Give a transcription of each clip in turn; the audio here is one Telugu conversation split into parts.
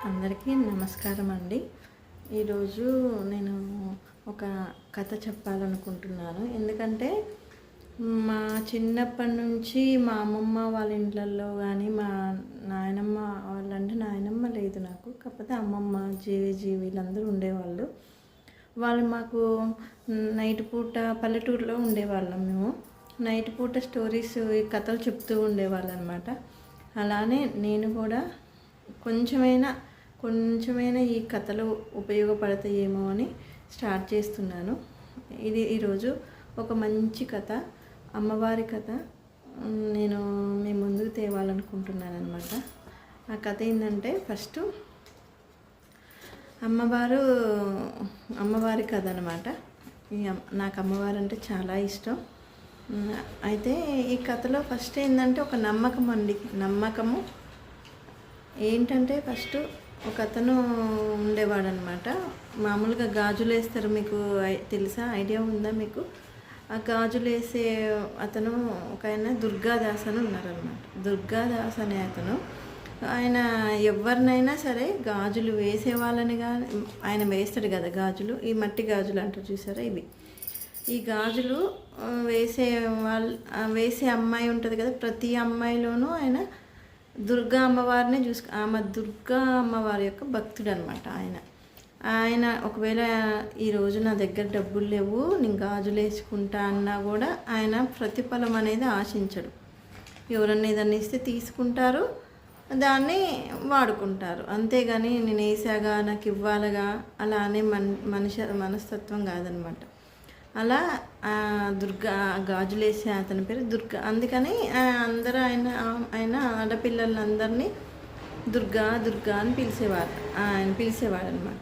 అందరికీ నమస్కారం అండి. ఈరోజు నేను ఒక కథ చెప్పాలనుకుంటున్నాను. ఎందుకంటే మా చిన్నప్పటి నుంచి మా అమ్మమ్మ వాళ్ళ ఇండ్లల్లో కానీ మా నాయనమ్మ వాళ్ళంటే నాయనమ్మ లేదు నాకు, కాకపోతే అమ్మమ్మ వీళ్ళందరూ ఉండేవాళ్ళు. వాళ్ళు మాకు నైట్ పూట పల్లెటూరులో ఉండేవాళ్ళం మేము. నైట్ పూట స్టోరీస్ కథలు చెప్తూ ఉండేవాళ్ళు అనమాట. అలానే నేను కూడా కొంచెమైనా ఈ కథలు ఉపయోగపడతాయేమో అని స్టార్ట్ చేస్తున్నాను. ఇది ఈరోజు ఒక మంచి కథ, అమ్మవారి కథ నేను మీ ముందుకు తేవాలనుకుంటున్నాను అనమాట. ఆ కథ ఏంటంటే, ఫస్ట్ అమ్మవారి కథ అనమాట. నాకు అమ్మవారు అంటే చాలా ఇష్టం. అయితే ఈ కథలో ఫస్ట్ ఏంటంటే ఒక నమ్మకము ఏంటంటే, ఫస్ట్ ఒక అతను ఉండేవాడనమాట. మామూలుగా గాజులు వేస్తారు, మీకు తెలుసా, ఐడియా ఉందా మీకు? ఆ గాజులు వేసే అతను ఒక ఆయన దుర్గాదాస్ అని ఉన్నారనమాట. దుర్గాదాస్ అనే అతను ఆయన ఎవరినైనా సరే గాజులు వేసే వాళ్ళని కానీ ఆయన వేస్తాడు కదా గాజులు, ఈ మట్టి గాజులు అంటారు చూసారా, ఇవి ఈ గాజులు వేసే అమ్మాయి ఉంటుంది కదా, ప్రతి అమ్మాయిలోనూ ఆయన దుర్గా అమ్మవారిని ఆమె దుర్గా అమ్మవారి యొక్క భక్తుడు అనమాట. ఆయన ఒకవేళ ఈరోజు నా దగ్గర డబ్బులు లేవు, నేను గాజులు వేసుకుంటా అన్నా కూడా ఆయన ప్రతిఫలం అనేది ఆశించడు. ఎవరన్నా ఏదన్నా ఇస్తే తీసుకుంటారు, దాన్ని వాడుకుంటారు, అంతేగాని నేను వేసాగా నాకు ఇవ్వాలగా అలా అనే మనస్తత్వం కాదనమాట. అలా దుర్గా గాజులు వేసే అతని పేరు దుర్గా. అందుకని అందరూ ఆయన ఆడపిల్లలందరినీ దుర్గా అని పిలిచేవాడు అనమాట.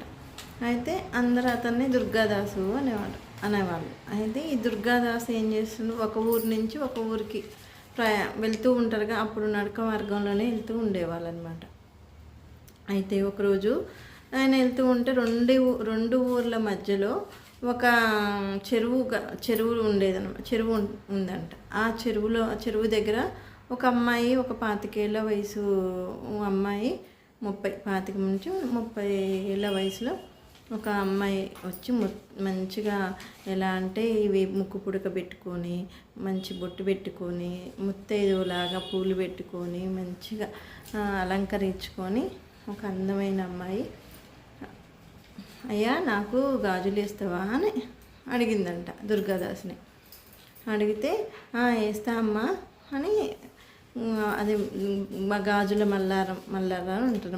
అయితే అందరూ అతన్ని దుర్గాదాసు అనేవాళ్ళు. అయితే ఈ దుర్గాదాసు ఏం చేస్తుండు, ఒక ఊరు నుంచి ఒక ఊరికి వెళ్తూ ఉంటారుగా, అప్పుడు నడక మార్గంలోనే వెళ్తూ ఉండేవాళ్ళు అనమాట. అయితే ఒకరోజు ఆయన వెళ్తూ ఉంటే రెండు ఊర్ల మధ్యలో ఒక చెరువు ఉండేదన్నమాట. చెరువు ఉందంట. ఆ చెరువు దగ్గర ఒక అమ్మాయి, ఒక 25 ఏళ్ళ వయసు అమ్మాయి, 25 నుంచి 30 ఏళ్ళ వయసులో ఒక అమ్మాయి వచ్చి మంచిగా ఎలా అంటే ఇవి ముక్కు పుడక పెట్టుకొని, మంచి బొట్టు పెట్టుకొని, ముత్తైదులాగా పూలు పెట్టుకొని, మంచిగా అలంకరించుకొని ఒక అందమైన అమ్మాయి, అయ్యా నాకు గాజులు వేస్తావా అని అడిగిందంట దుర్గాదాస్ని. అడిగితే వేస్తా అమ్మా అని, అది గాజుల మల్లారం ఉంటుంది